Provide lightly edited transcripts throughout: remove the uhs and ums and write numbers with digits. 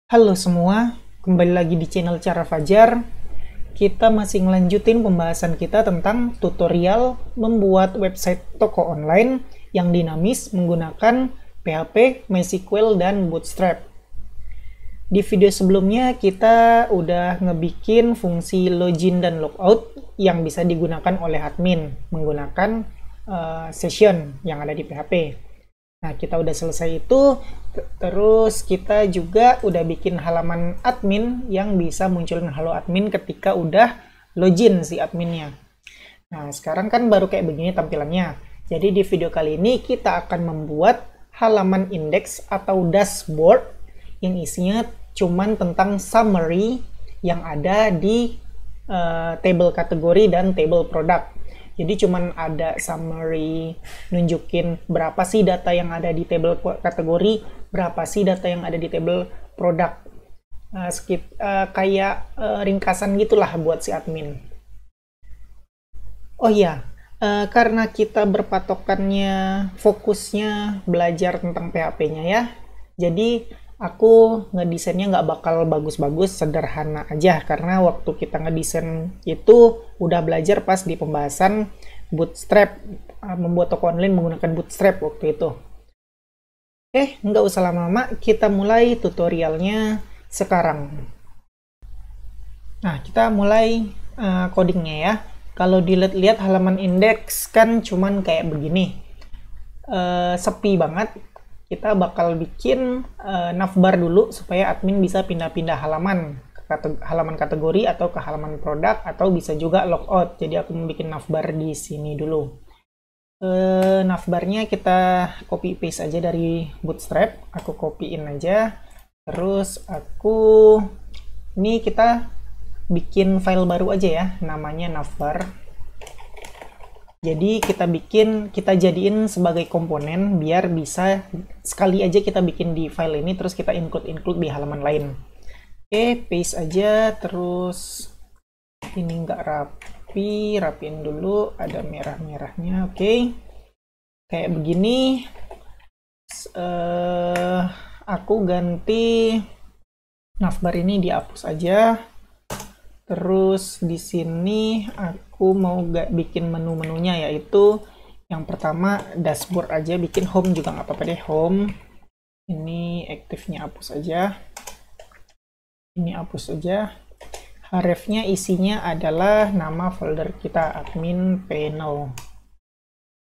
Halo semua, kembali lagi di channel Cara Fajar. Kita masih ngelanjutin pembahasan kita tentang tutorial membuat website toko online yang dinamis menggunakan PHP, MySQL, dan Bootstrap. Di video sebelumnya kita udah ngebikin fungsi login dan logout yang bisa digunakan oleh admin menggunakan session yang ada di PHP. Nah, kita udah selesai itu, terus kita juga udah bikin halaman admin yang bisa munculin halo admin ketika udah login si adminnya. Nah, sekarang kan baru kayak begini tampilannya. Jadi di video kali ini kita akan membuat halaman indeks atau dashboard yang isinya cuman tentang summary yang ada di table kategori dan table produk. Jadi cuman ada summary nunjukin berapa sih data yang ada di table kategori, berapa sih data yang ada di table produk. Kayak ringkasan gitulah buat si admin. Oh iya, karena kita berpatokannya fokusnya belajar tentang PHP-nya ya. Jadi aku ngedesainnya nggak bakal bagus-bagus, sederhana aja karena waktu kita ngedesain itu udah belajar pas di pembahasan Bootstrap, membuat toko online menggunakan Bootstrap waktu itu. Nggak usah lama-lama, kita mulai tutorialnya sekarang. Nah, kita mulai codingnya ya. Kalau dilihat halaman indeks kan cuman kayak begini, sepi banget. Kita bakal bikin navbar dulu supaya admin bisa pindah-pindah halaman ke halaman kategori atau ke halaman produk, atau bisa juga logout. Jadi aku mau bikin navbar di sini dulu. Navbarnya kita copy paste aja dari Bootstrap. Aku copyin aja. Terus ini kita bikin file baru aja ya, namanya navbar. Jadi kita jadiin sebagai komponen biar bisa sekali aja kita bikin di file ini, terus kita include di halaman lain. Paste aja, terus ini nggak rapi, rapiin dulu, ada merah-merahnya. Kayak begini. Aku ganti navbar ini dihapus aja. Terus di sini aku mau bikin menu-menunya, yaitu yang pertama dashboard aja, bikin home juga nggak apa-apa deh, home. Ini aktifnya hapus aja. Ini hapus aja. Hrefnya isinya adalah nama folder kita, admin panel.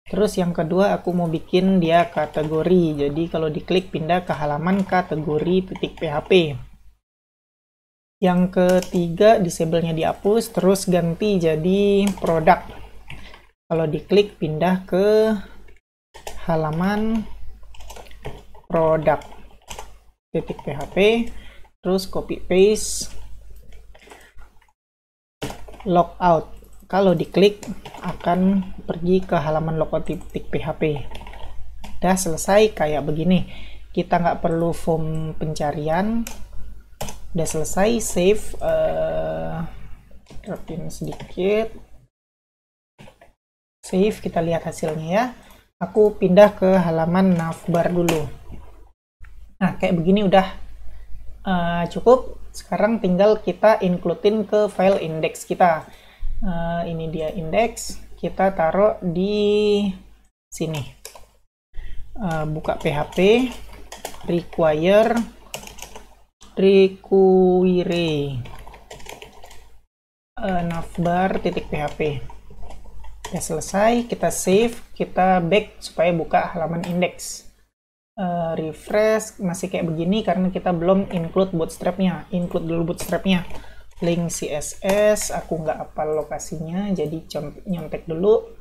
Terus yang kedua aku mau bikin dia kategori. Jadi kalau diklik pindah ke halaman kategori .php. Yang ketiga, disable-nya dihapus, terus ganti jadi produk. Kalau diklik pindah ke halaman produk .php, terus copy paste logout. Kalau diklik akan pergi ke halaman logout.php. Udah selesai kayak begini. Kita nggak perlu form pencarian. Udah selesai, save, rapin sedikit, save, kita lihat hasilnya ya. Aku pindah ke halaman navbar dulu. Nah, kayak begini udah cukup. Sekarang tinggal kita include-in ke file index kita. Ini dia index, kita taruh di sini. Buka PHP, require navbar.php. Ya selesai, kita save, kita back supaya buka halaman indeks. Refresh, masih kayak begini karena kita belum include bootstrapnya. Include dulu bootstrapnya. Link CSS, aku nggak hafal lokasinya, jadi nyontek dulu.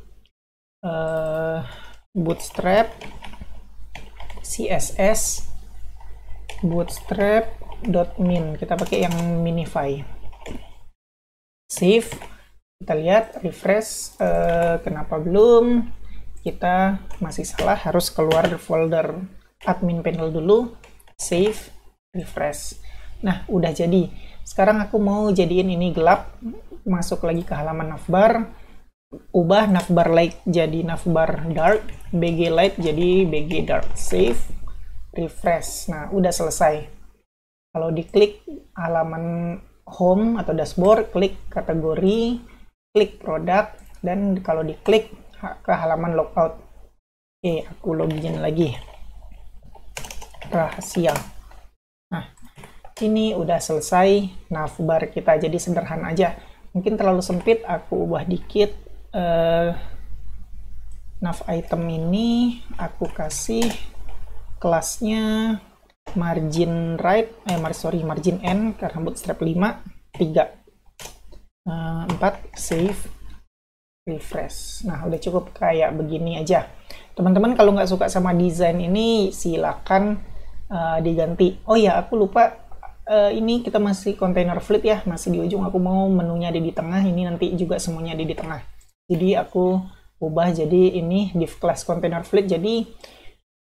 Bootstrap CSS bootstrap.min, kita pakai yang minify. Save, kita lihat, refresh. Kenapa belum? Kita masih salah, harus keluar folder admin panel dulu, save, refresh. Nah, udah jadi. Sekarang aku mau jadiin ini gelap, masuk lagi ke halaman navbar, ubah navbar light jadi navbar dark, bg light jadi bg dark, save, refresh. Nah, udah selesai. Kalau diklik halaman home atau dashboard, klik kategori, klik produk, dan kalau diklik ke halaman logout. Oke, aku login lagi. Rahasia. Nah, ini udah selesai navbar kita, jadi sederhana aja. Mungkin terlalu sempit, aku ubah dikit. Nav item ini aku kasih kelasnya margin right, margin n karena bootstrap 5, 3, 4, save, refresh. Nah, udah cukup kayak begini aja. Teman-teman kalau nggak suka sama desain ini, silakan diganti. Oh ya, aku lupa, ini kita masih container fleet ya, masih di ujung. Aku mau menunya ada di tengah, ini nanti juga semuanya ada di tengah. Jadi aku ubah jadi ini div class container fleet, jadi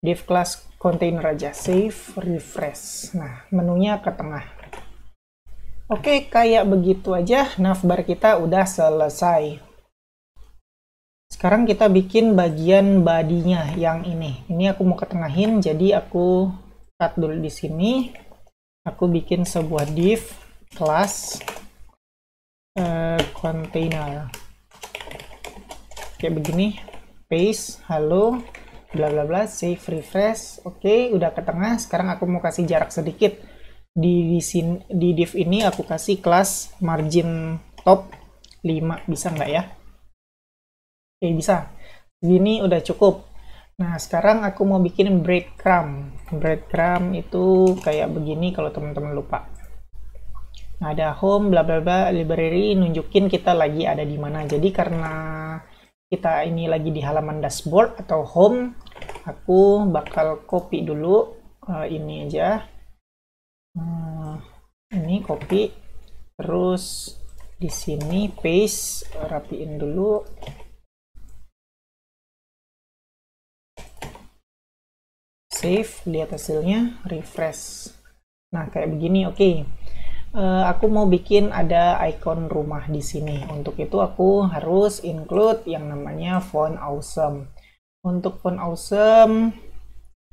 div class container aja. Save, refresh. Nah, menunya ke tengah. Oke, kayak begitu aja navbar kita udah selesai. Sekarang kita bikin bagian bodinya yang ini. Ini aku mau ketengahin, jadi aku cut dulu di sini. Aku bikin sebuah div class container. Kayak begini. Paste, halo, bla bla bla, save, refresh. Oke, udah ke tengah. Sekarang aku mau kasih jarak sedikit. Di div ini aku kasih kelas margin top 5. Bisa nggak ya? Oke, bisa. Gini udah cukup. Nah, sekarang aku mau bikin breadcrumb. Breadcrumb itu kayak begini kalau teman-teman lupa. Nah, ada home, bla bla bla, library, nunjukin kita lagi ada di mana. Jadi karena kita ini lagi di halaman dashboard atau home, aku bakal copy dulu ini aja. Ini copy, terus di sini paste, rapiin dulu. Save, lihat hasilnya, refresh. Nah, kayak begini, oke. Aku mau bikin ada icon rumah di sini. Untuk itu aku harus include yang namanya font awesome. Untuk font awesome,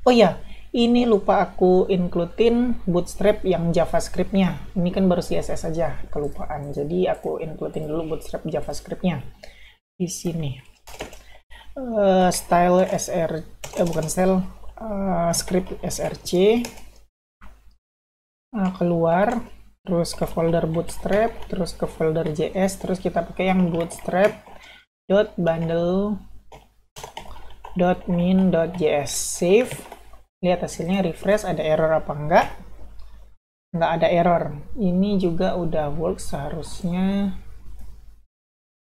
oh ya, ini lupa aku includein bootstrap yang JavaScript-nya. Ini kan baru CSS aja, kelupaan. Jadi aku includein dulu bootstrap JavaScript-nya di sini. Style SR, bukan style, script src, keluar, terus ke folder bootstrap, terus ke folder js, terus kita pakai yang bootstrap.bundle.min.js. Save, lihat hasilnya, refresh, ada error apa enggak? Nggak ada error. Ini juga udah work seharusnya.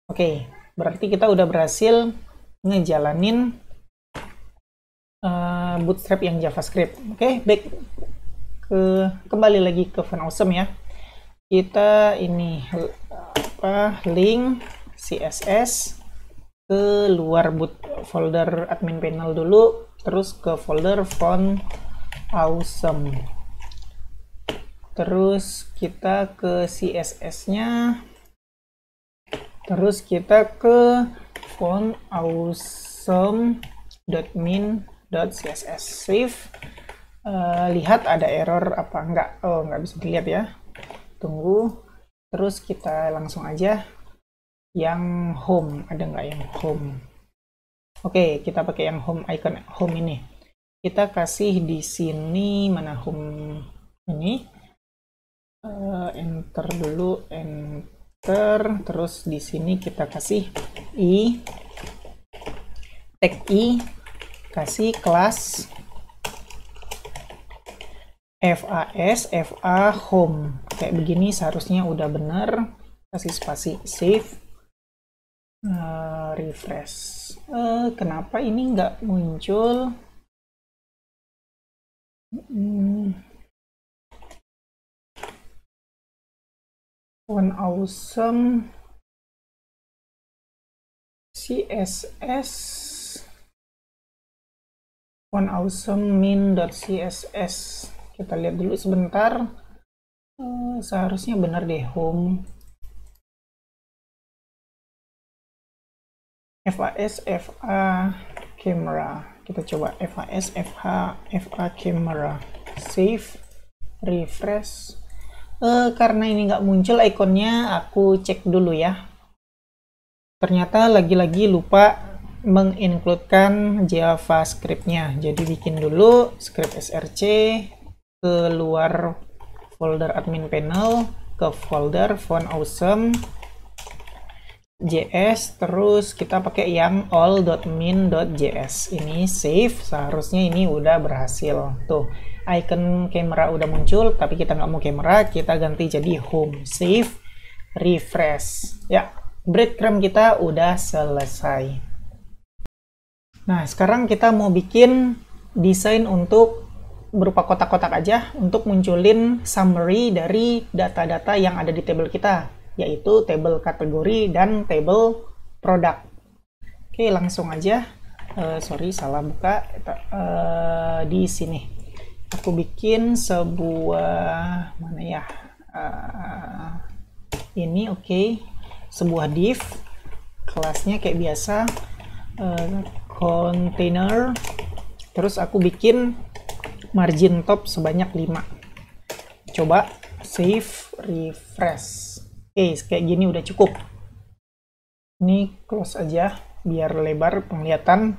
Oke, berarti kita udah berhasil ngejalanin bootstrap yang JavaScript. Oke, back kembali lagi ke font awesome ya. Kita ini link CSS ke luar folder admin panel dulu, terus ke folder font awesome. Terus kita ke CSS-nya. Terus kita ke font awesome.min.css. Save. Lihat ada error apa enggak. Oh, nggak bisa dilihat ya. Tunggu. Terus kita langsung aja yang home. Ada nggak yang home? Oke, kita pakai yang home, icon home ini. Kita kasih di sini, mana home ini. Enter dulu, enter. Terus di sini kita kasih i, tag i, kasih kelas FAS, FA home. Kayak begini seharusnya udah bener. Kasih spasi, save, refresh. Kenapa ini nggak muncul? Font awesome CSS, font awesome min.css. Kita lihat dulu sebentar. Seharusnya benar deh, home. FAS, FA camera. Kita coba FAS, FA camera. Save, refresh. Karena ini nggak muncul ikonnya, aku cek dulu ya. Ternyata lagi-lagi lupa mengincludekan JavaScript-nya. Jadi bikin dulu script src, keluar folder admin panel, ke folder font awesome JS, terus kita pakai yang all.min.js. Ini save, seharusnya ini udah berhasil. Tuh, icon kamera udah muncul, tapi kita nggak mau kamera, kita ganti jadi home. Save, refresh. Ya, breadcrumb kita udah selesai. Nah, sekarang kita mau bikin desain untuk berupa kotak-kotak aja untuk munculin summary dari data-data yang ada di table kita, yaitu table kategori dan table produk. Oke, langsung aja. Sorry, salah buka. Di sini aku bikin sebuah mana ya? Ini oke. Sebuah div, kelasnya kayak biasa, container, terus aku bikin margin top sebanyak 5. Coba save, refresh. Oke, kayak gini udah cukup. Ini close aja biar lebar penglihatan.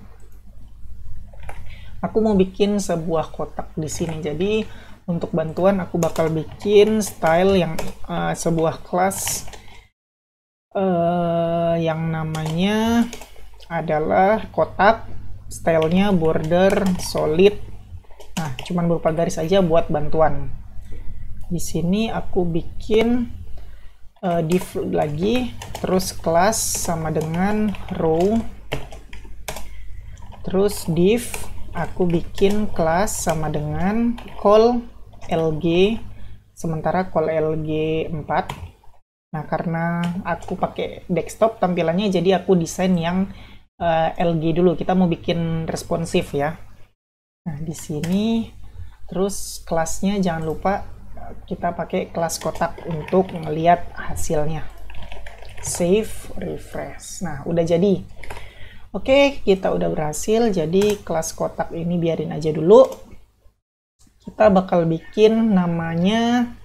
Aku mau bikin sebuah kotak di sini. Jadi untuk bantuan aku bakal bikin style yang sebuah kelas yang namanya adalah kotak, stylenya border solid. Nah, cuman berupa garis aja buat bantuan. Di sini aku bikin div lagi, terus kelas sama dengan row, terus div aku bikin kelas sama dengan call lg, sementara call lg 4. Nah, karena aku pakai desktop tampilannya, jadi aku desain yang LG dulu. Kita mau bikin responsif ya. Nah, di sini terus kelasnya jangan lupa kita pakai kelas kotak untuk ngelihat hasilnya. Save, refresh. Nah, udah jadi. Oke, kita udah berhasil. Jadi kelas kotak ini biarin aja dulu. Kita bakal bikin namanya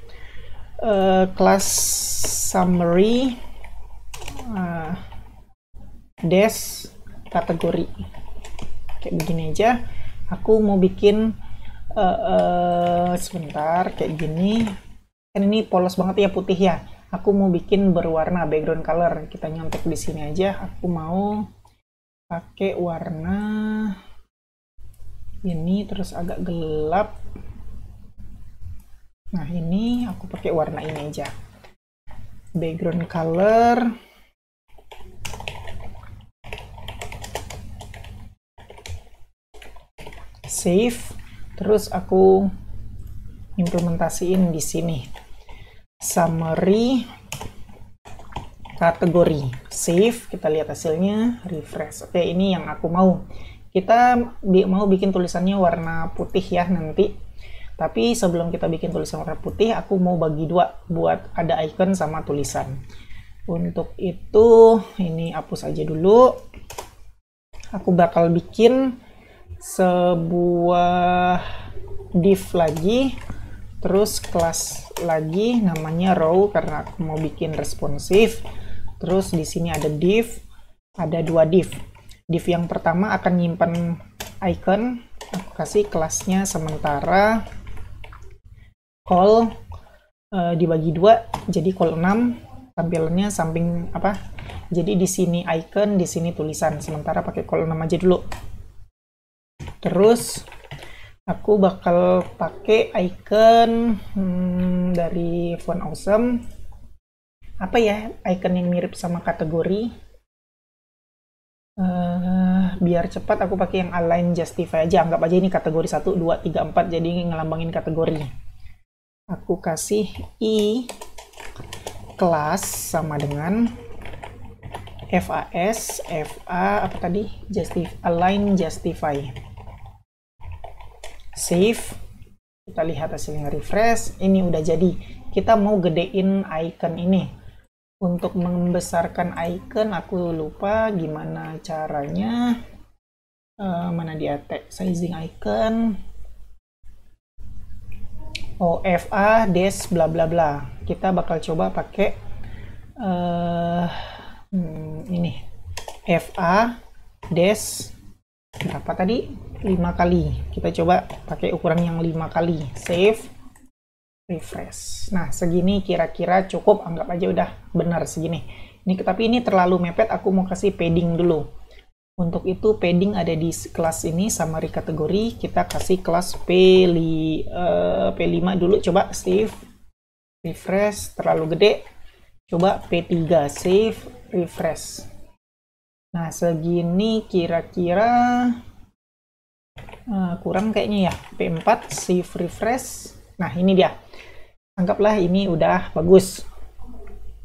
kelas summary dash kategori. Kayak begini aja. Aku mau bikin sebentar kayak gini. Kan ini polos banget ya, putih ya. Aku mau bikin berwarna background color. Kita nyontek di sini aja. Aku mau pakai warna ini terus agak gelap. Nah, ini aku pakai warna ini aja. Background color. Save. Terus aku implementasiin di sini. Summary kategori. Save. Kita lihat hasilnya. Refresh. Oke, ini yang aku mau. Kita mau bikin tulisannya warna putih ya nanti. Tapi sebelum kita bikin tulisan warna putih, aku mau bagi dua buat ada icon sama tulisan. Untuk itu, ini hapus aja dulu. Aku bakal bikin sebuah div lagi, terus kelas lagi namanya row karena aku mau bikin responsif. Terus di sini ada div, ada dua div. Div yang pertama akan nyimpen icon. Aku kasih kelasnya sementara call dibagi dua, jadi call 6, tampilannya samping apa? Jadi di sini icon, di sini tulisan. Sementara pakai call 6 aja dulu. Terus aku bakal pakai icon dari font awesome. Apa ya icon yang mirip sama kategori? Biar cepat aku pakai yang align justify aja. Anggap aja ini kategori 1, 2, 3, 4. Jadi ngelambangin kategori. Aku kasih i kelas sama dengan FAS, FA apa tadi? Align justify. Save. Kita lihat hasilnya, refresh. Ini udah jadi. Kita mau gedein icon ini. Untuk membesarkan icon aku lupa gimana caranya. Mana dia sizing icon. OFA des bla bla bla. Kita bakal coba pakai ini FA des berapa tadi? 5 kali. Kita coba pakai ukuran yang 5 kali. Save, refresh. Nah, segini kira-kira cukup, anggap aja udah benar segini. Ini tapi ini terlalu mepet, aku mau kasih padding dulu. Untuk itu padding ada di kelas ini, summary kategori, kita kasih kelas P5 dulu, coba save, refresh, terlalu gede, coba P3, save, refresh. Nah, segini kira-kira kurang kayaknya ya, P4, save, refresh. Nah, ini dia, anggaplah ini udah bagus.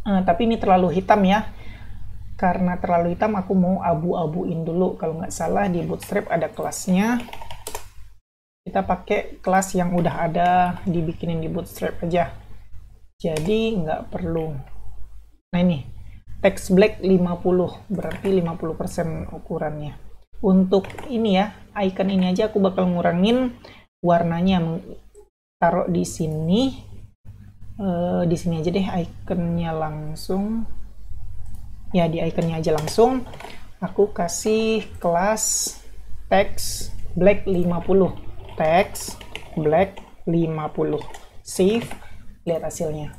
Tapi ini terlalu hitam ya. Karena terlalu hitam, aku mau abu-abuin dulu. Kalau nggak salah di Bootstrap ada kelasnya. Kita pakai kelas yang udah ada dibikinin di Bootstrap aja. Jadi nggak perlu. Nah ini, text black 50, berarti 50% ukurannya. Untuk ini ya, icon ini aja aku bakal ngurangin warnanya. Taruh di sini. Di sini aja deh iconnya langsung. Ya, di iconnya aja langsung. Aku kasih kelas text black 50. Text black 50. Save. Lihat hasilnya.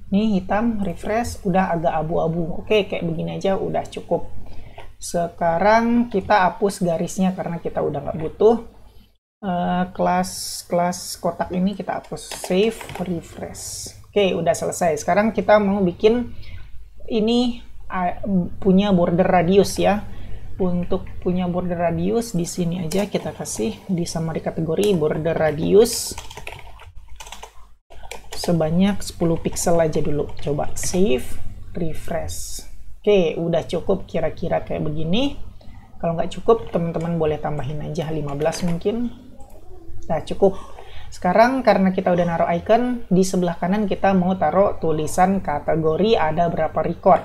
Ini hitam, refresh, udah agak abu-abu. Oke, kayak begini aja udah cukup. Sekarang kita hapus garisnya karena kita udah nggak butuh. Kelas kotak ini kita hapus. Save, refresh. Oke, udah selesai. Sekarang kita mau bikin ini punya border radius ya. Untuk punya border radius di sini aja kita kasih di summary kategori border radius sebanyak 10 pixel aja dulu. Coba save, refresh. Oke, udah cukup kira-kira kayak begini. Kalau nggak cukup, teman-teman boleh tambahin aja 15 mungkin. Nah, cukup. Sekarang karena kita udah naruh icon, di sebelah kanan kita mau taruh tulisan kategori ada berapa record.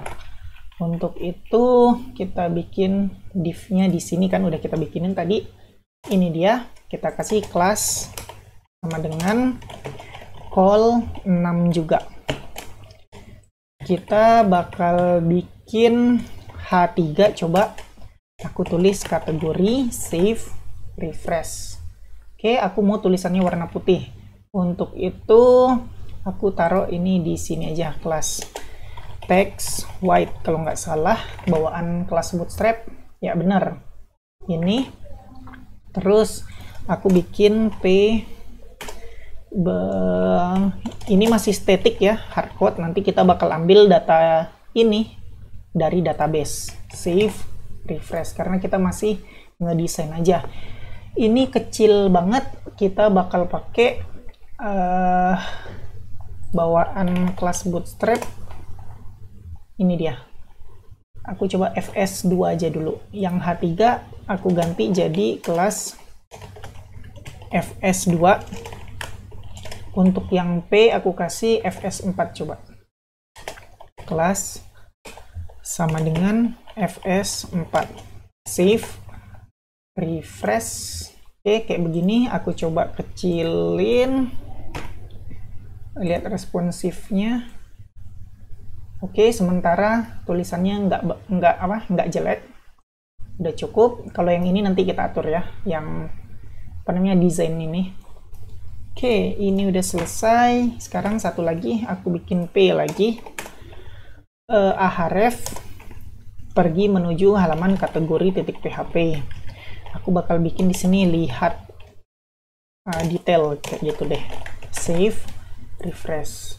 Untuk itu kita bikin div-nya di sini kan udah kita bikinin tadi. Ini dia, kita kasih kelas sama dengan call 6 juga. Kita bakal bikin H3, coba aku tulis kategori, save, refresh. Oke, aku mau tulisannya warna putih. Untuk itu aku taruh ini di sini aja, kelas text white kalau nggak salah, bawaan kelas Bootstrap. Ya benar, ini. Terus aku bikin ini masih static ya, hardcode. Nanti kita bakal ambil data ini dari database. Save, refresh, karena kita masih ngedesain aja. Ini kecil banget, kita bakal pakai bawaan kelas Bootstrap. Ini dia. Aku coba FS2 aja dulu. Yang H3 aku ganti jadi kelas FS2. Untuk yang P aku kasih FS4 coba. Kelas sama dengan FS4. Save, refresh. Oke, kayak begini. Aku coba kecilin. Lihat responsifnya. Oke, sementara tulisannya nggak jelek, udah cukup. Kalau yang ini nanti kita atur ya, yang apa namanya desain ini. Oke, ini udah selesai. Sekarang satu lagi, aku bikin P lagi. Ahref pergi menuju halaman kategori .php. Aku bakal bikin di sini lihat detail kayak gitu deh. Save, refresh.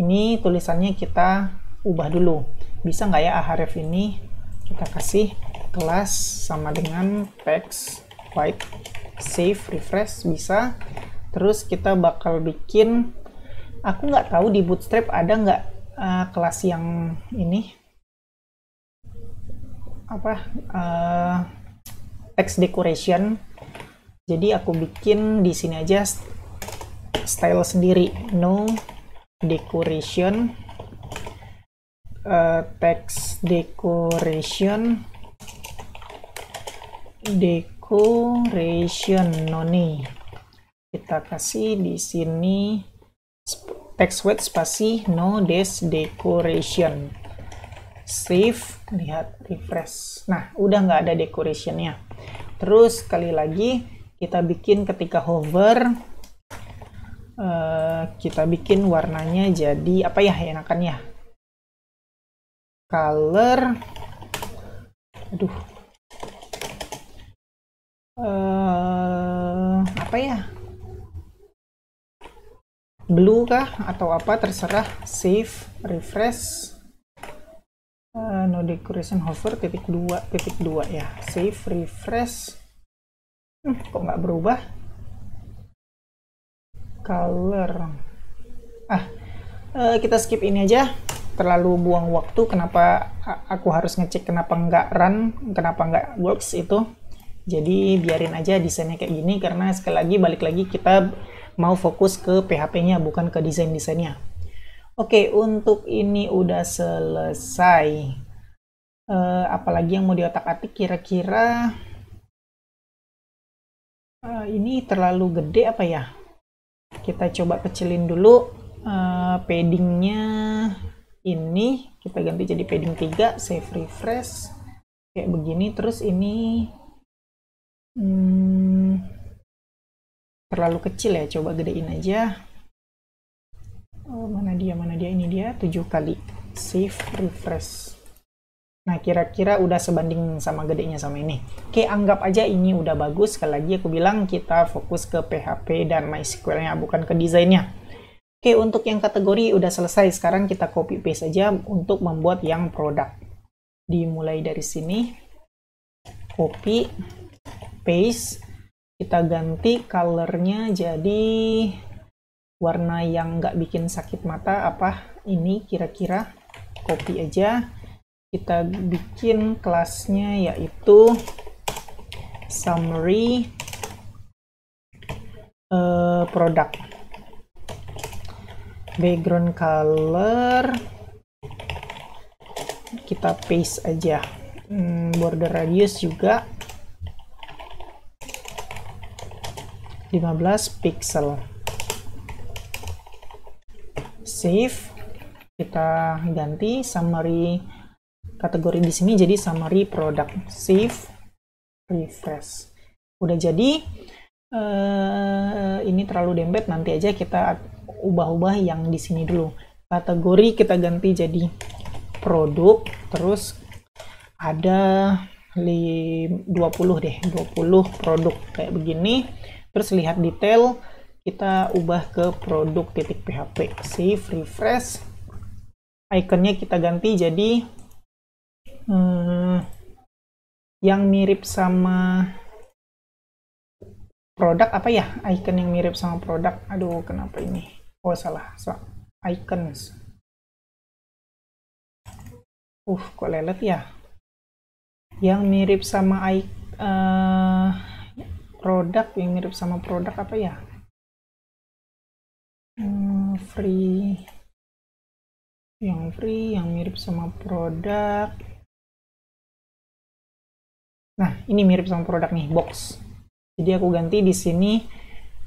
Ini tulisannya kita ubah dulu. Bisa nggak ya Ahref ini kita kasih kelas sama dengan text white. Save, refresh, bisa. Terus kita bakal bikin, aku nggak tahu di Bootstrap ada nggak kelas yang ini apa text decoration. Jadi aku bikin di sini aja style sendiri, no decoration. Text decoration noni. Kita kasih di sini text weight spasi no dash decoration. Save, lihat, refresh. Nah, udah nggak ada decorationnya. Terus sekali lagi kita bikin ketika hover, kita bikin warnanya jadi apa ya enakannya? Color, aduh, apa ya? Blue kah atau apa, terserah. Save, refresh. No decoration hover .2 ya. Save, refresh. Kok nggak berubah? Color. Kita skip ini aja. Terlalu buang waktu. Kenapa aku harus ngecek kenapa nggak run, kenapa nggak works itu. Jadi biarin aja desainnya kayak gini, karena sekali lagi balik lagi kita mau fokus ke PHP-nya, bukan ke desain-desainnya. Oke, untuk ini udah selesai. Apalagi yang mau diotak-atik kira-kira? Ini terlalu gede apa ya? Kita coba kecilin dulu. Paddingnya ini kita ganti jadi padding 3. Save, refresh. Kayak begini. Terus ini terlalu kecil ya, coba gedein aja. Mana dia, ini dia 7 kali. Save, refresh. Nah, kira-kira udah sebanding sama gedenya sama ini. Oke, anggap aja ini udah bagus. Sekali lagi aku bilang kita fokus ke PHP dan MySQL-nya, bukan ke desainnya. Oke, untuk yang kategori udah selesai. Sekarang kita copy paste aja untuk membuat yang produk. Dimulai dari sini. Copy, paste. Kita ganti colornya jadi warna yang nggak bikin sakit mata. Apa ini kira-kira? Copy aja. Kita bikin kelasnya yaitu summary product. Background color kita paste aja. Border radius juga 15 pixel. Save. Kita ganti summary kategori di sini jadi summary product. Save, refresh. Udah jadi. Ini terlalu dempet, nanti aja kita ubah-ubah yang di sini dulu. Kategori kita ganti jadi produk, terus ada 20 deh, 20 produk kayak begini. Terus lihat detail, kita ubah ke produk.php. Save, refresh. Ikonnya kita ganti jadi yang mirip sama produk. Apa ya icon yang mirip sama produk? Aduh, kenapa ini? Oh, salah. Icons. Kok lelet ya? Yang mirip sama produk, yang mirip sama produk apa ya? Free. Yang mirip sama produk. Nah, ini mirip sama produk nih, box. Jadi aku ganti di sini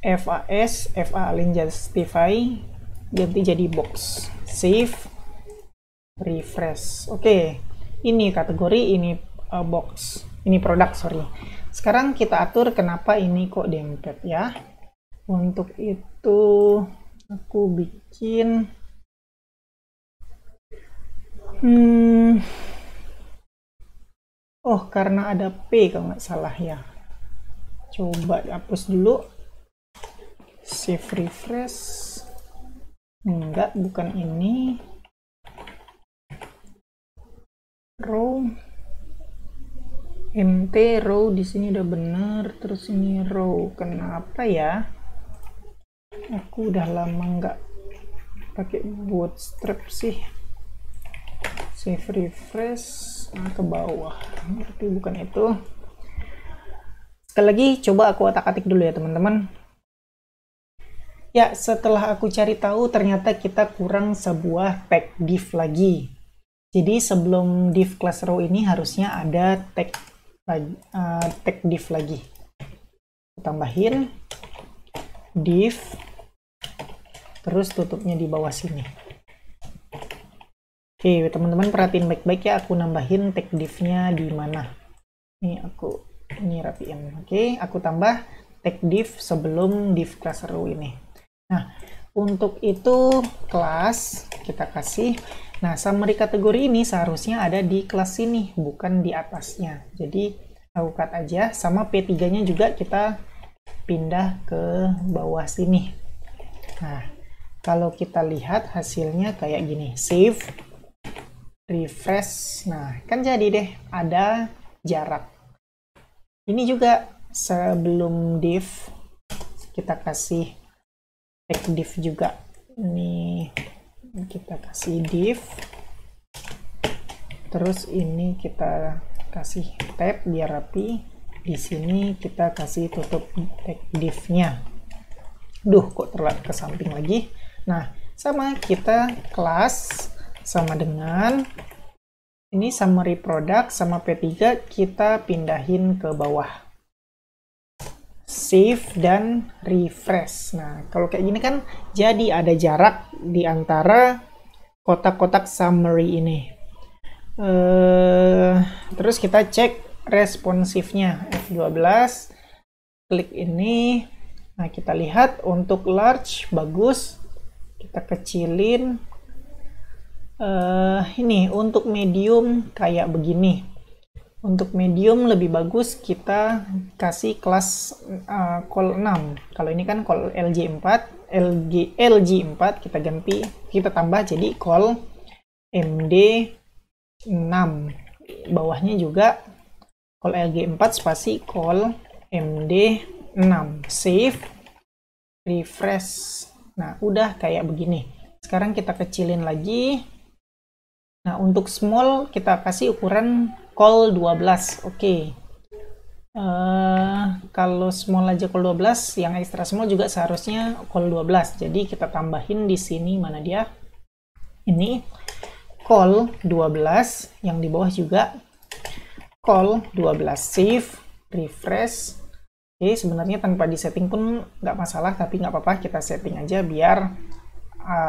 FAS, FA Align Justify, ganti jadi box. Save, refresh. Oke, ini kategori, ini box, ini produk, sorry. Sekarang kita atur kenapa ini kok dempet ya. Untuk itu aku bikin karena ada P kalau nggak salah ya. Coba hapus dulu. Save, refresh. Enggak, bukan ini. Row. MT row di sini udah bener. Terus ini row. Kenapa ya? Aku udah lama nggak pakai bootstrap sih. Save, refresh. Ke bawah. Berarti bukan itu. Sekali lagi coba aku otak-atik dulu ya teman-teman. Ya, setelah aku cari tahu ternyata kita kurang sebuah tag div lagi. Jadi sebelum div class row ini harusnya ada tag div lagi. Tambahin div, terus tutupnya di bawah sini. Oke, teman-teman perhatiin baik-baik ya, aku nambahin tag div-nya di mana. Ini rapiin. Oke, aku tambah tag div sebelum div class row ini. Nah, untuk itu kelas kita kasih. Nah, summary kategori ini seharusnya ada di kelas ini, bukan di atasnya. Jadi, aku cut aja. Sama P3-nya juga kita pindah ke bawah sini. Nah, kalau kita lihat hasilnya kayak gini. Save, refresh. Nah, kan jadi deh, ada jarak. Ini juga sebelum div kita kasih tag div juga. Ini kita kasih div. Terus ini kita kasih tab biar rapi. Di sini kita kasih tutup tag div-nya. Duh, kok terlalu ke samping lagi. Nah, sama kita kelas sama dengan ini summary product sama P3 kita pindahin ke bawah. Save dan refresh. Nah, kalau kayak gini kan jadi ada jarak di antara kotak-kotak summary ini. Terus kita cek responsifnya F12. Klik ini. Nah, kita lihat untuk large bagus. Kita kecilin. Ini untuk medium kayak begini. Untuk medium lebih bagus kita kasih kelas call 6. Kalau ini kan call LG4, LG4 kita ganti, kita tambah jadi call MD6. Bawahnya juga call LG4 spasi call MD6. Save, refresh. Nah, udah kayak begini. Sekarang kita kecilin lagi. Nah, untuk small kita kasih ukuran call 12. Oke. Kalau small aja call 12, yang extra small juga seharusnya call 12. Jadi kita tambahin di sini, mana dia? Ini call 12, yang di bawah juga call 12. Save, refresh. Oke, sebenarnya tanpa disetting pun nggak masalah, tapi nggak apa-apa, kita setting aja biar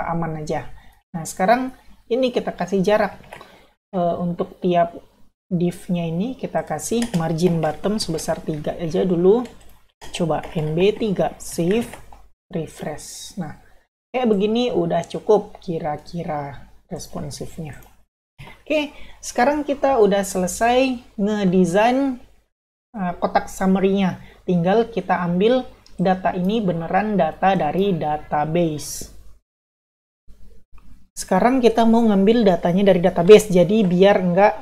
aman aja. Nah, sekarang ini kita kasih jarak. Untuk tiap div-nya ini kita kasih margin bottom sebesar 3 aja dulu. Coba MB3, save, refresh. Nah, kayak begini udah cukup kira-kira responsifnya. Oke, sekarang kita udah selesai ngedesain kotak summary-nya. Tinggal kita ambil data ini beneran data dari database. Sekarang kita mau ngambil datanya dari database, jadi biar nggak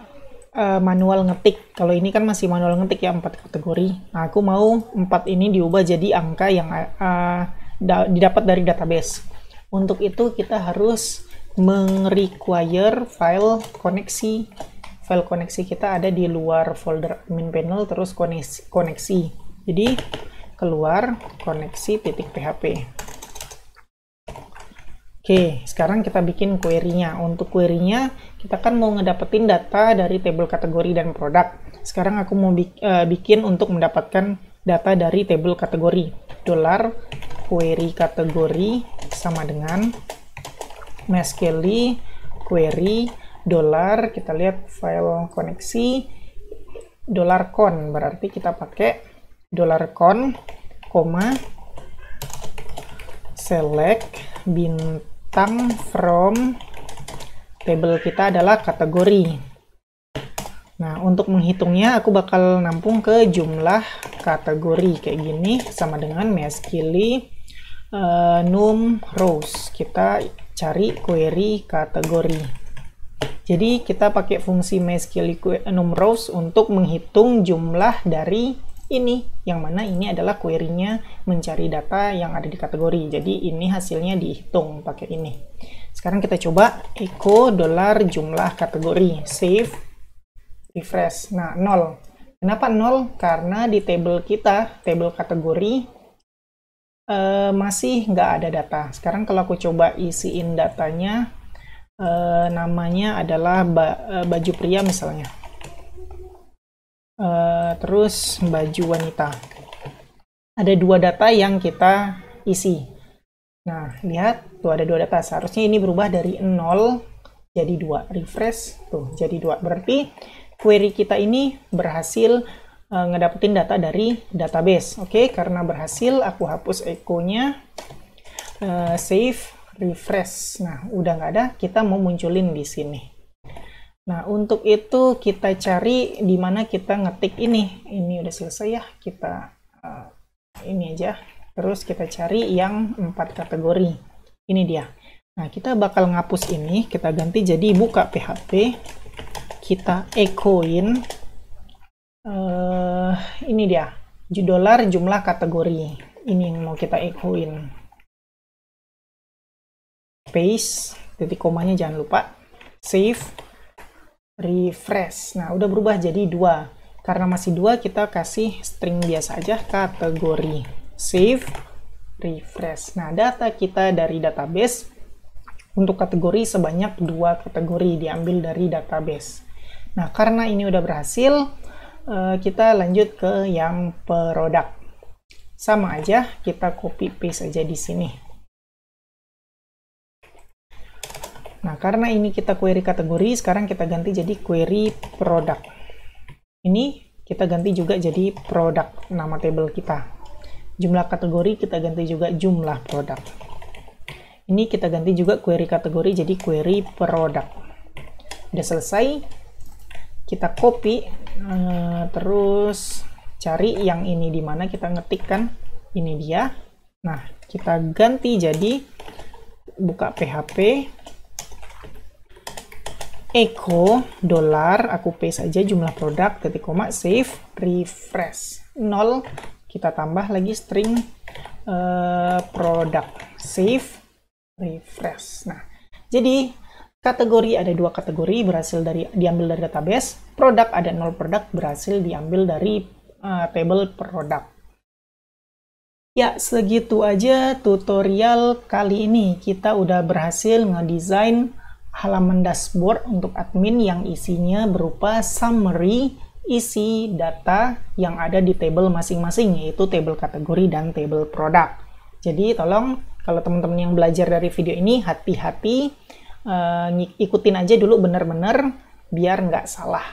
manual ngetik. Kalau ini kan masih manual ngetik ya, 4 kategori. Nah, aku mau 4 ini diubah jadi angka yang didapat dari database. Untuk itu kita harus meng-require file koneksi. File koneksi kita ada di luar folder admin panel, terus koneksi. Jadi keluar koneksi.php. Oke, sekarang kita bikin query-nya. Untuk query-nya, kita kan mau ngedapetin data dari table kategori dan produk. Sekarang aku mau bikin untuk mendapatkan data dari table kategori. $query kategori sama dengan MySQL query $, kita lihat file koneksi $con, berarti kita pakai $con, select bintang from table kita adalah kategori. Nah, untuk menghitungnya aku bakal nampung ke jumlah kategori kayak gini sama dengan MySQL num rows. Kita cari query kategori. Jadi kita pakai fungsi MySQL num rows untuk menghitung jumlah dari ini, yang mana ini adalah query-nya mencari data yang ada di kategori. Jadi ini hasilnya dihitung pakai ini. Sekarang kita coba echo $jumlah kategori, save, refresh. Nah, 0. Kenapa 0? Karena di table kita, table kategori, masih nggak ada data. Sekarang kalau aku coba isiin datanya, namanya adalah baju pria misalnya. Terus baju wanita. Ada 2 data yang kita isi. Nah, lihat, tuh ada 2 data. Seharusnya ini berubah dari 0 jadi 2. Refresh, tuh jadi 2. Berarti query kita ini berhasil ngedapetin data dari database. Oke, karena berhasil, aku hapus echo-nya, save, refresh. Nah, udah nggak ada, kita mau munculin di sini. Nah, untuk itu kita cari di mana kita ngetik ini. Ini udah selesai ya, kita ini aja. Terus kita cari yang 4 kategori. Ini dia. Nah, kita bakal ngapus ini, kita ganti jadi buka PHP. Kita echoin. Ini dia, $, jumlah kategori. Ini yang mau kita echoin. Paste, titik komanya jangan lupa. Save, refresh. Nah, udah berubah jadi 2. Karena masih 2, kita kasih string biasa aja, kategori. Save, refresh. Nah, data kita dari database untuk kategori sebanyak 2 kategori diambil dari database. Nah, karena ini udah berhasil, kita lanjut ke yang produk. Sama aja, kita copy paste aja di sini. Nah, karena ini kita query kategori, sekarang kita ganti jadi query produk. Ini kita ganti juga jadi produk, nama table kita. Jumlah kategori kita ganti juga jumlah produk. Ini kita ganti juga query kategori jadi query produk. Udah selesai, kita copy, terus cari yang ini di mana kita ngetikkan, ini dia. Nah, kita ganti jadi buka PHP, echo $, aku paste aja jumlah produk, titik koma, save, refresh. 0, kita tambah lagi string produk, save, refresh. Nah, jadi kategori ada 2 kategori berhasil diambil dari database, produk ada 0 produk berhasil diambil dari table produk. Ya, segitu aja tutorial kali ini. Kita udah berhasil ngedesain halaman dashboard untuk admin yang isinya berupa summary isi data yang ada di table masing-masing, yaitu table kategori dan table produk. Jadi tolong kalau teman-teman yang belajar dari video ini hati-hati, ikutin aja dulu bener-bener biar nggak salah.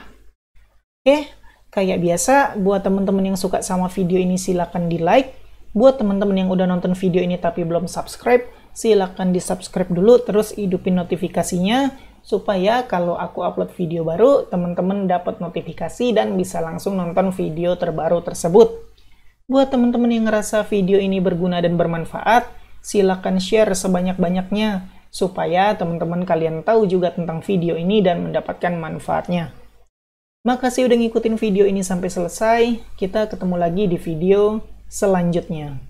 Oke, kayak biasa buat teman-teman yang suka sama video ini silakan di like. Buat teman-teman yang udah nonton video ini tapi belum subscribe, silakan di subscribe dulu, terus hidupin notifikasinya supaya kalau aku upload video baru teman-teman dapat notifikasi dan bisa langsung nonton video terbaru tersebut. Buat teman-teman yang ngerasa video ini berguna dan bermanfaat, silakan share sebanyak-banyaknya supaya teman-teman kalian tahu juga tentang video ini dan mendapatkan manfaatnya. Makasih udah ngikutin video ini sampai selesai. Kita ketemu lagi di video selanjutnya.